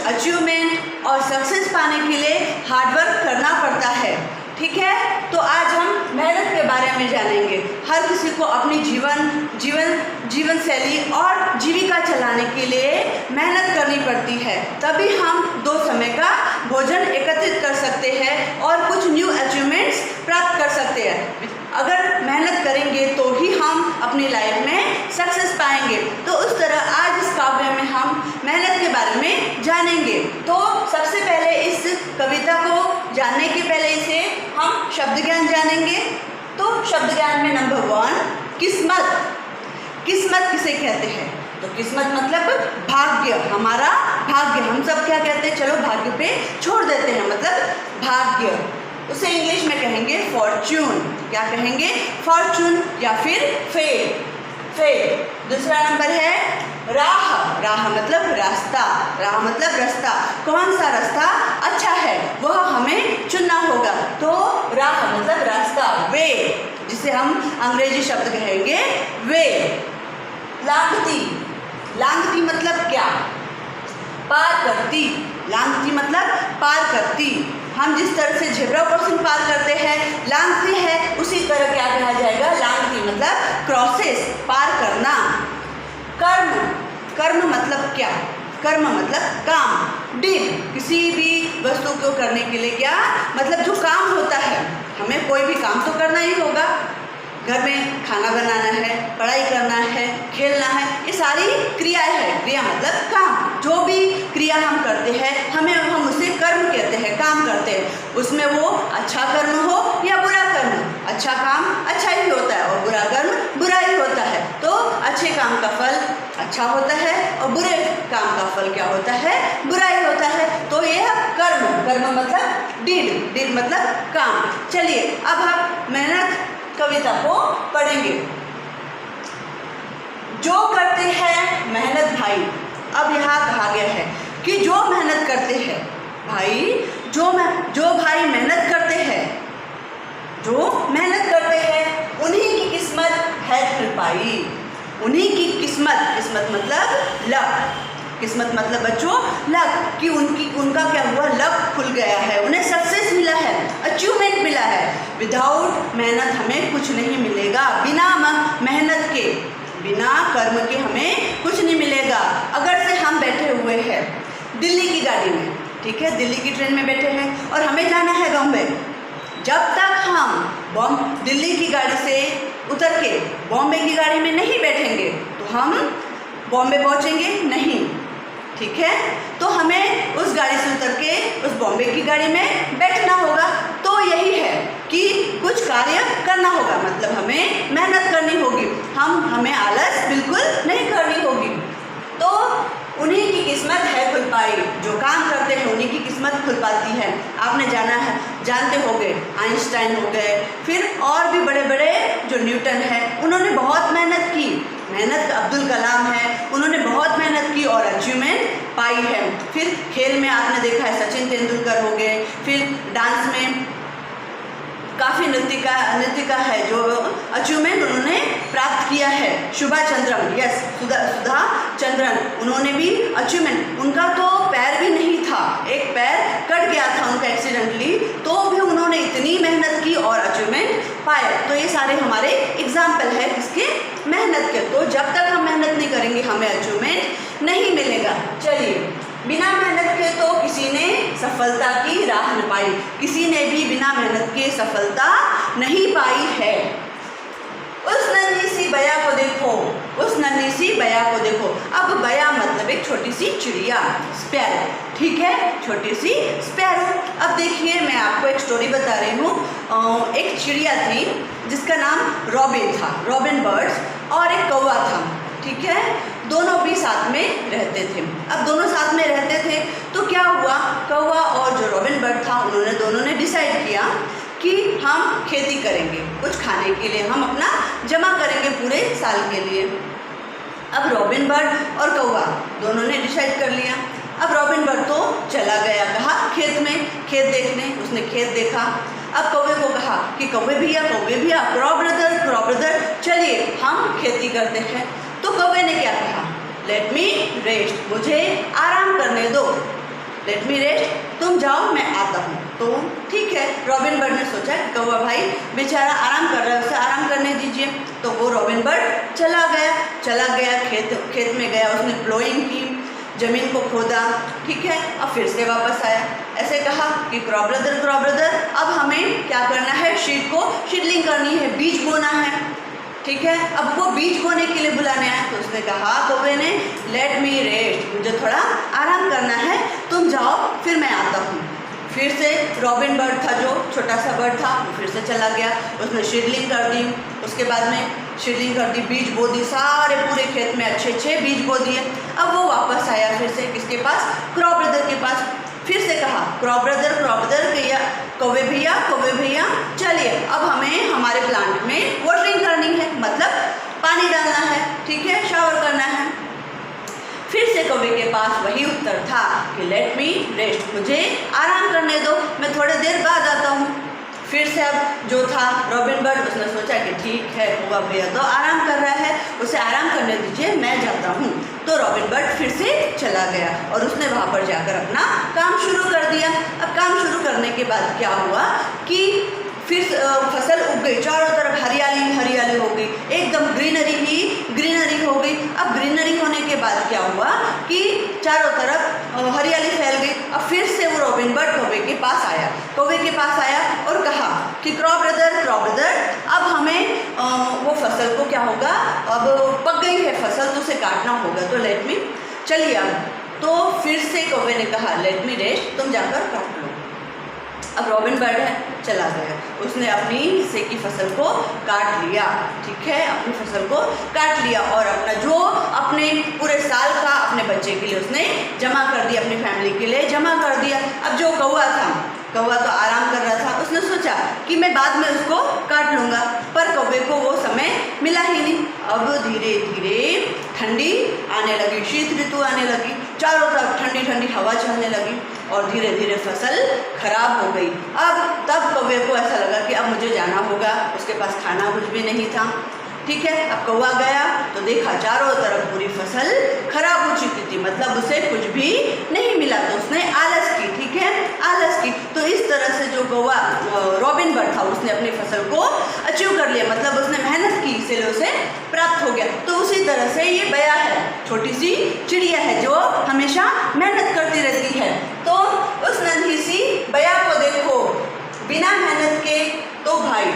कुछ अचीवमेंट और सक्सेस पाने के लिए हार्डवर्क करना पड़ता है। ठीक है, तो आज हम मेहनत के बारे में जानेंगे। हर किसी को अपनी जीवन शैली और जीविका चलाने के लिए मेहनत करनी पड़ती है, तभी हम 2 समय का भोजन एकत्रित कर सकते हैं और कुछ न्यू अचीवमेंट्स प्राप्त कर सकते हैं। अगर मेहनत करेंगे तो ही हम अपनी लाइफ में सक्सेस पाएंगे। तो उस तरह आज इस काव्य में हम मेहनत के बारे में जानेंगे। तो सबसे पहले इस कविता को जानने के पहले इसे हम शब्द ज्ञान जानेंगे। तो शब्द ज्ञान में नंबर 1 किस्मत। किस्मत किसे कहते हैं? तो किस्मत मतलब भाग्य, हमारा भाग्य। हम सब क्या कहते हैं? चलो भाग्य पे छोड़ देते हैं, मतलब भाग्य। उसे इंग्लिश में कहेंगे फॉर्च्यून। क्या कहेंगे? फॉर्च्यून या फिर फेट। दूसरा नंबर है राह। राह मतलब रास्ता। राह मतलब रास्ता। कौन सा रास्ता अच्छा है वह हमें चुनना होगा। तो राह मतलब रास्ता, वे, जिसे हम अंग्रेजी शब्द कहेंगे वे। लांघती। लांघती मतलब क्या? पार करती। लांघती मतलब पार करती। हम जिस तरह से झेब्रा क्रॉसिंग पार करते हैं, लांघती है, उसी तरह क्या कहा जाएगा? लांघती मतलब क्रॉसेस, पार करना। कर्म। कर्म मतलब क्या? कर्म मतलब काम। डील, किसी भी वस्तु को करने के लिए क्या मतलब जो काम होता है, हमें कोई भी काम तो करना ही होगा। घर में खाना बनाना है, पढ़ाई करना है, खेलना है, ये सारी क्रियाएं हैं। क्रिया मतलब काम। जो भी क्रिया हम करते हैं हम उसे कर्म कहते हैं, काम करते हैं। उसमें वो अच्छा कर्म हो या बुरा कर्म, अच्छा काम अच्छा ही होता है और बुरा कर्म बुरा ही होता है। तो अच्छे काम का फल अच्छा होता है और बुरे काम का फल क्या होता है? बुरा ही होता है। तो यह कर्म। कर्म मतलब डीड। डीड मतलब काम। चलिए अब हम मेहनत कविता को पढ़ेंगे। जो करते हैं मेहनत भाई। अब यहाँ कहा गया है कि जो मेहनत करते हैं भाई, जो भाई मेहनत करते हैं, जो मेहनत करते हैं उन्हीं की किस्मत है कृपाई। उन्हीं की किस्मत। किस्मत मतलब लक। किस्मत मतलब बच्चों लक, कि उनका क्या हुआ? लक खुल गया है, उन्हें सक्सेस मिला है, अचीवमेंट मिला है। विदाउट मेहनत हमें कुछ नहीं मिलेगा। बिना मेहनत के, बिना कर्म के हमें कुछ नहीं मिलेगा। अगर से हम बैठे हुए हैं दिल्ली की गाड़ी में, ठीक है, दिल्ली की ट्रेन में बैठे हैं और हमें जाना है बॉम्बे। जब तक हम दिल्ली की गाड़ी से उतर के बॉम्बे की गाड़ी में नहीं बैठेंगे तो हम बॉम्बे पहुंचेंगे नहीं। ठीक है, तो हमें उस गाड़ी से उतर के उस बॉम्बे की गाड़ी में बैठना होगा। तो यही है कि कुछ कार्य करना होगा, मतलब हमें मेहनत करनी होगी। हमें आलस बिल्कुल नहीं करनी होगी। तो उन्हीं की किस्मत है खुल पाई। जो काम करते हैं उन्हीं की किस्मत खुल पाती है। आपने जानते होंगे आइंस्टाइन हो गए, फिर और भी बड़े बड़े जो न्यूटन है, उन्होंने बहुत मेहनत की। अब्दुल कलाम है, उन्होंने बहुत मेहनत की और अचीवमेंट पाई है। फिर खेल में आपने देखा है सचिन तेंदुलकर हो गए, फिर डांस में काफ़ी नृत्यिका है जो अचीवमेंट उन्होंने प्राप्त किया है। सुधा चंद्रन, उन्होंने भी अचीवमेंट, उनका तो पैर भी नहीं था, एक पैर कट गया था उनका एक्सीडेंटली, तो भी उन्होंने इतनी मेहनत की और अचीवमेंट पाए। तो ये सारे हमारे एग्जाम्पल है किसके? मेहनत के। तो जब तक हम मेहनत नहीं करेंगे हमें अचीवमेंट नहीं मिलेगा। चलिए, बिना मेहनत के तो किसी ने सफलता की राह न पाई। किसी ने भी बिना मेहनत के सफलता नहीं पाई है। उस नन्ही सी बया को देखो, उस नन्ही सी बया को देखो। अब बया मतलब एक छोटी सी चिड़िया, स्पैरो। ठीक है, छोटी सी स्पैरो। अब देखिए, मैं आपको एक स्टोरी बता रही हूँ। एक चिड़िया थी जिसका नाम रॉबिन था, रॉबिन बर्ड्स, और एक कौवा था। ठीक है, दोनों भी साथ में रहते थे। अब दोनों साथ में रहते थे तो क्या हुआ, कौवा और जो रॉबिन बर्ड था दोनों ने डिसाइड किया कि हम खेती करेंगे, कुछ खाने के लिए हम अपना जमा करेंगे पूरे साल के लिए। अब रॉबिन बर्ड और कौवा दोनों ने डिसाइड कर लिया। अब रॉबिन बर्ड तो चला गया कहा खेत में, खेत देखने। उसने खेत देखा। अब कौवे को कहा कि कौवे भैया क्रॉ ब्रदर चलिए हम खेती करते हैं। तो कौवे ने क्या कहा? लेट मी रेस्ट, मुझे आराम करने दो। लेट मी रेस्ट, तुम जाओ मैं आता हूँ। तो ठीक है, रॉबिन बर्ड ने सोचा कि कौवा भाई बेचारा आराम कर रहा है, उसे आराम करने दीजिए। तो वो रॉबिन बर्ड चला गया खेत में गया, उसने प्लोइंग की, ज़मीन को खोदा, ठीक है। अब फिर से वापस आया, ऐसे कहा कि क्रॉ ब्रदर अब हमें क्या करना है, सीडलिंग करनी है, बीज बोना है, ठीक है। अब वो बीज बोने के लिए बुलाने आया तो उसने कहा कौवे ने, लेट मी रेस्ट, मुझे थोड़ा आराम करना है, तुम जाओ फिर मैं आता हूँ। फिर से रॉबिन बर्ड था, जो छोटा सा बर्ड था, वो फिर से चला गया, उसने सीडलिंग कर दी, उसके बाद में सीडलिंग कर दी, बीज बो दी, सारे पूरे खेत में अच्छे बीज बो दिए। अब वो वापस आया फिर से किसके पास, क्रॉ ब्रदर के पास। फिर से कहा क्रॉ ब्रदर कौवे भैया चलिए अब हमें हमारे प्लांट में वाटरिंग करनी है, मतलब पानी डालना है, ठीक है, शावर करना है। फिर से कौवे के पास वही उत्तर था कि लेट मी रेस्ट, मुझे आराम करने दो, मैं थोड़ी देर बाद आता हूँ। फिर से अब जो था रॉबिन बर्ड, उसने सोचा कि ठीक है, कौवा भैया तो आराम कर रहा है, उसे आराम करने दीजिए, मैं जाता हूँ। तो रॉबिन बर्ड फिर से चला गया और उसने वहाँ पर जाकर अपना काम शुरू कर दिया। अब काम शुरू करने के बाद क्या हुआ कि फिर फसल उग गई, चारों तरफ हरियाली हो गई, एकदम ग्रीनरी हो गई। अब ग्रीनरी होने के बाद क्या हुआ कि चारों तरफ हरियाली फैल गई। अब फिर से वो रॉबिन बर्ड कौवे के पास आया और कहा कि क्रॉ ब्रदर अब हमें वो फसल को क्या होगा, अब पक गई है फसल तो उसे काटना होगा, तो लेट मी, चलिए अब। तो फिर से कौवे ने कहा लेट मी रेस्ट, तुम जाकर काट लो। अब रॉबिन बर्ड है, चला गया, उसने अपनी हिस्से की फसल को काट लिया, ठीक है, अपनी फसल को काट लिया और अपना जो अपने पूरे साल का अपने बच्चे के लिए उसने जमा कर दिया, अपनी फैमिली के लिए जमा कर दिया। अब जो कौवा तो आराम कर रहा था, उसने सोचा कि मैं बाद में उसको काट लूँगा, पर कौवे को वो समय मिला ही नहीं। अब धीरे धीरे ठंडी आने लगी, शीत ऋतु आने लगी, चारों तरफ ठंडी हवा चलने लगी और धीरे धीरे फसल खराब हो गई। अब तब कौवे को ऐसा लगा कि अब मुझे जाना होगा, उसके पास खाना कुछ भी नहीं था, ठीक है। अब कौवा गया तो देखा चारों तरफ पूरी फसल खराब हो चुकी थी, मतलब उसे कुछ भी नहीं मिला, तो उसने आलस की, ठीक है, आलस की। तो इस तरह से जो कौवा रॉबिन बर्ड था उसने अपनी फसल को अचीव कर लिया, मतलब उसने मेहनत की इसलिए उसे प्राप्त हो गया। तो उसी तरह से ये बया है, छोटी सी चिड़िया है जो हमेशा मेहनत करती रहती है। तो उस नन्ही सी बया को देखो, बिना मेहनत के तो भाई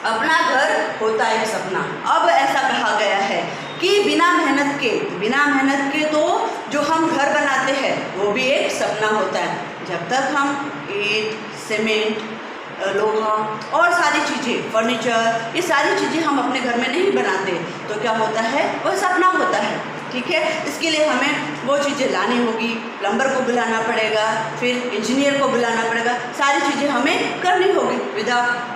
अपना घर होता है एक सपना। अब ऐसा कहा गया है कि बिना मेहनत के तो जो हम घर बनाते हैं वो भी एक सपना होता है। जब तक हम ईंट, सीमेंट, लोहा और सारी चीज़ें, फर्नीचर, ये सारी चीज़ें हम अपने घर में नहीं बनाते तो क्या होता है, वो सपना होता है, ठीक है। इसके लिए हमें वो चीज़ें लानी होगी, प्लम्बर को बुलाना पड़ेगा, फिर इंजीनियर को बुलाना पड़ेगा, सारी चीज़ें हमें करनी होगी।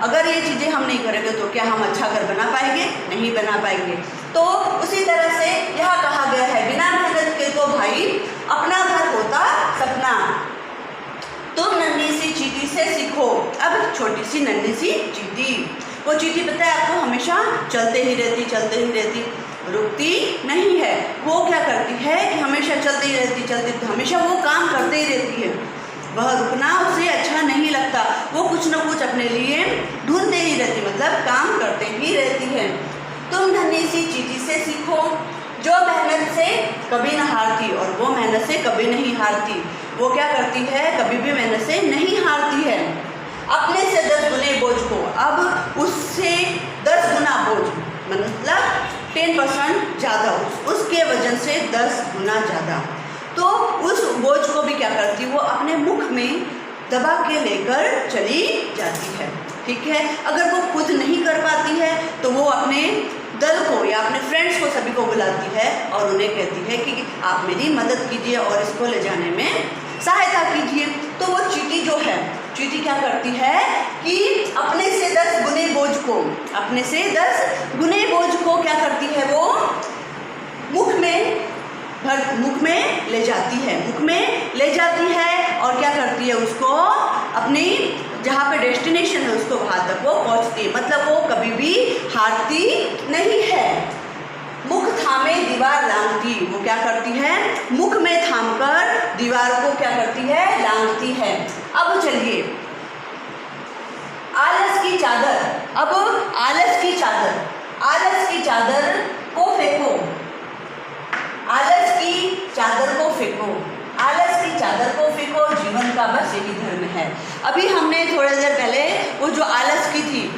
अगर ये चीज़ें हम नहीं करेंगे तो क्या हम अच्छा घर बना पाएंगे? नहीं बना पाएंगे। तो उसी तरह से यह कहा गया है, बिना मेहनत के तो भाई अपना घर होता सपना। तुम नन्ही सी चींटी से सीखो। अब छोटी सी नन्ही सी चींटी, वो चींटी पता है आपको, हमेशा चलते ही रहती, रुकती नहीं है। वो क्या करती है कि हमेशा चलती रहती, हमेशा वो काम करते ही रहती है। वह रुकना उसे अच्छा नहीं लगता, वो कुछ न कुछ अपने लिए ढूंढते ही रहती, मतलब काम करते ही रहती है। तुम नन्ही सी चींटी से सीखो, जो मेहनत से कभी न हारती और वो मेहनत से कभी नहीं हारती। वो क्या करती है, कभी भी मेहनत से नहीं हारती है। अपने से 10 गुने बोझ को, अब उससे 10 गुना बोझ, मतलब 10% ज़्यादा, उसके वजन से 10 गुना ज़्यादा, तो उस बोझ को भी क्या करती है, वो अपने मुख में दबा के लेकर चली जाती है, ठीक है। अगर वो खुद नहीं कर पाती है तो वो अपने दल को या अपने फ्रेंड्स को सभी को बुलाती है और उन्हें कहती है कि आप मेरी मदद कीजिए और इसको ले जाने में सहायता कीजिए। तो वो चींटी जो है, चींटी क्या करती है कि अपने से 10 गुने बोझ को क्या करती है, वो मुख में ले जाती है और क्या करती है, उसको अपनी जहाँ पे डेस्टिनेशन है उसको वहाँ तक वो पहुँचती है, मतलब वो कभी भी हारती नहीं है। मुख थामे दीवार लांघती, वो क्या करती है, मुख में थामकर दीवार को क्या करती है, लांघती है। अब चलिए आलस की चादर, अब आलस की चादर, आलस की चादर को फेंको, आलस की चादर को फेंको, आलस की चादर को फेंको, जीवन का बस यही धर्म है। अभी हमने थोड़ी देर पहले वो जो आलस की थी,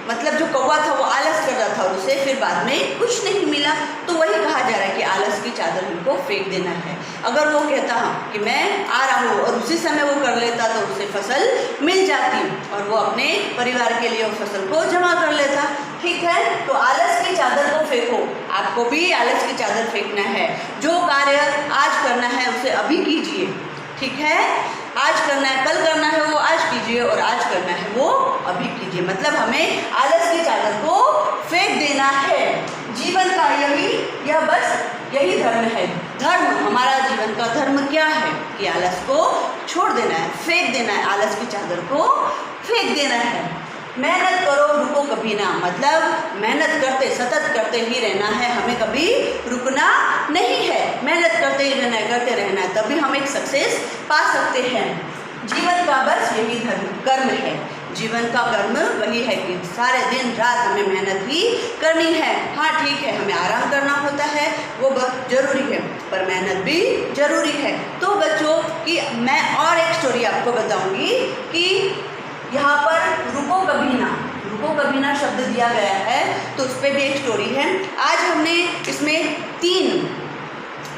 मतलब जो कौवा था वो आलस कर रहा था और उसे फिर बाद में कुछ नहीं मिला, तो वही कहा जा रहा है कि आलस की चादर उनको फेंक देना है। अगर वो कहता कि मैं आ रहा हूँ और उसी समय वो कर लेता तो उसे फसल मिल जाती और वो अपने परिवार के लिए उस फसल को जमा कर लेता। ठीक है, तो आलस की चादर को फेंको, आपको भी आलस की चादर फेंकना है। जो कार्य आज करना है उसे अभी कीजिए, ठीक है, आज करना है, कल करना है वो आज कीजिए और आज करना है वो अभी कीजिए। मतलब हमें आलस की चादर को फेंक देना है। जीवन का यह बस यही धर्म है। धर्म, हमारा जीवन का धर्म क्या है कि आलस को छोड़ देना है, फेंक देना है, आलस की चादर को फेंक देना है। मेहनत करो रुको कभी ना, मतलब मेहनत करते सतत करते ही रहना है, हमें कभी रुकना नहीं है, मेहनत करते ही रहना है, करते रहना है, तभी हम एक सक्सेस पा सकते हैं। जीवन का बस यही कर्म है, जीवन का कर्म वही है कि सारे दिन रात हमें मेहनत ही करनी है। हाँ ठीक है, हमें आराम करना होता है, वो बहुत ज़रूरी है, पर मेहनत भी ज़रूरी है। तो बच्चों की मैं और एक स्टोरी आपको बताऊंगी कि यहाँ पर रुको कभी ना, रुको कभी ना शब्द दिया गया है तो उस पर भी एक स्टोरी है। आज हमने इसमें 3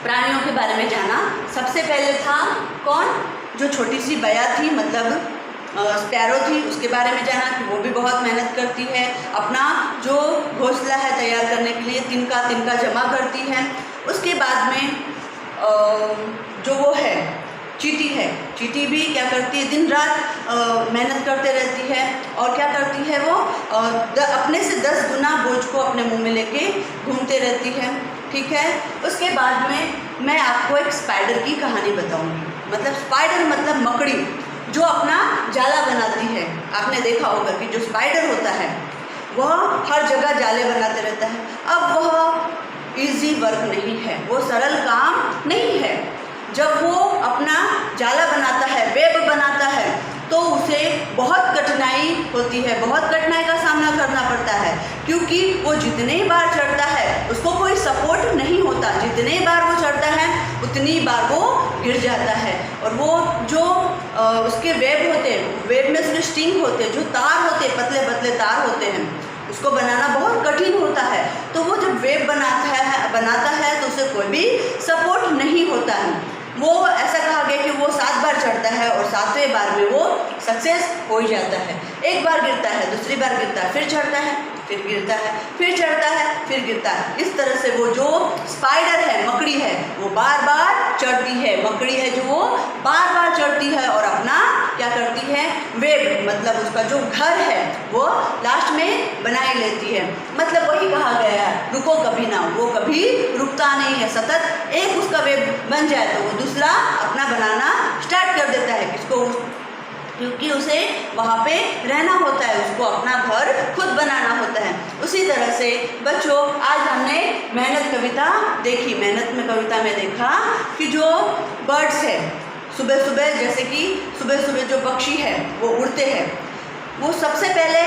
प्राणियों के बारे में जाना। सबसे पहले था कौन, जो छोटी सी बया थी, मतलब स्पैरो थी, उसके बारे में जाना कि वो भी बहुत मेहनत करती है, अपना जो घोंसला है तैयार करने के लिए तिनका जमा करती है। उसके बाद में जो वो है चींटी है, चींटी भी क्या करती है, दिन रात मेहनत करते रहती है और क्या करती है वो अपने से 10 गुना बोझ को अपने मुंह में लेके घूमते रहती है। ठीक है, उसके बाद में मैं आपको एक स्पाइडर की कहानी बताऊंगी। मतलब स्पाइडर मतलब मकड़ी जो अपना जाला बनाती है। आपने देखा होगा कि जो स्पाइडर होता है वह हर जगह जाले बनाते रहता है। अब वह इजी वर्क नहीं है, वो सरल काम नहीं है। जब वो अपना जाला बनाता है, वेब बनाता है, तो उसे बहुत कठिनाई होती है, बहुत कठिनाई का सामना करना पड़ता है, क्योंकि वो जितने बार चढ़ता है उसको कोई सपोर्ट नहीं होता, जितने बार वो चढ़ता है उतनी बार वो गिर जाता है। और वो जो उसके वेब होते हैं, वेब में उसमें स्टिंग होते हैं, जो तार होते हैं, पतले पतले तार होते हैं, उसको बनाना बहुत कठिन होता है। तो वो जब वेब बनाता है तो उसे कोई भी सपोर्ट नहीं होता है। वो ऐसा कहा गया कि वो 7 बार चढ़ता है और 7वें बार में वो सक्सेस हो ही जाता है। एक बार गिरता है, दूसरी बार गिरता है, फिर चढ़ता है, फिर गिरता है, फिर चढ़ता है, फिर गिरता है। इस तरह से वो जो स्पाइडर है, मकड़ी है, वो बार बार चढ़ती है, मकड़ी है जो वो बार बार चढ़ती है और अपना क्या करती है, वेब मतलब उसका जो घर है वो लास्ट में बना ही लेती है। मतलब वही कहा गया है, रुको कभी ना, वो कभी रुकता नहीं है, सतत एक उसका वेब बन जाए तो वो दूसरा अपना बनाना स्टार्ट कर देता है। किसको, क्योंकि उसे वहाँ पे रहना होता है, उसको अपना घर खुद बनाना होता है। उसी तरह से बच्चों आज हमने मेहनत कविता देखी। मेहनत में कविता में देखा कि जो बर्ड्स है, सुबह सुबह जैसे कि सुबह सुबह जो पक्षी है वो उड़ते हैं, वो सबसे पहले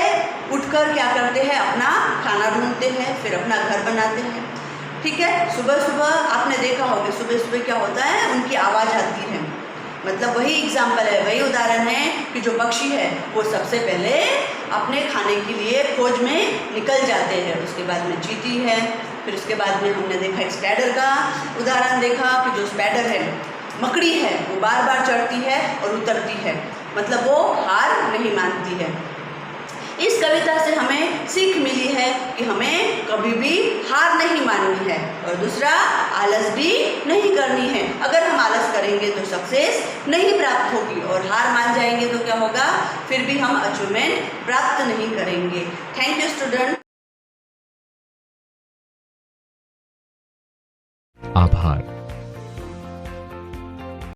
उठकर क्या करते हैं, अपना खाना ढूंढते हैं, फिर अपना घर बनाते हैं। ठीक है, सुबह सुबह आपने देखा होगा सुबह सुबह क्या होता है, उनकी आवाज़ आती है। मतलब वही एग्जाम्पल है, वही उदाहरण है कि जो पक्षी है वो सबसे पहले अपने खाने के लिए खोज में निकल जाते हैं। उसके बाद में चींटी है, फिर उसके बाद में हमने देखा एक स्पाइडर का उदाहरण देखा कि जो स्पाइडर है, मकड़ी है, वो बार बार चढ़ती है और उतरती है, मतलब वो हार नहीं मानती है। इस कविता से हमें सीख मिली है कि हमें कभी भी हार नहीं माननी है और दूसरा आलस भी नहीं करनी है। अगर हम आलस करेंगे तो सक्सेस नहीं प्राप्त होगी और हार मान जाएंगे तो क्या होगा, फिर भी हम अचीवमेंट प्राप्त नहीं करेंगे। Thank you student. आभार।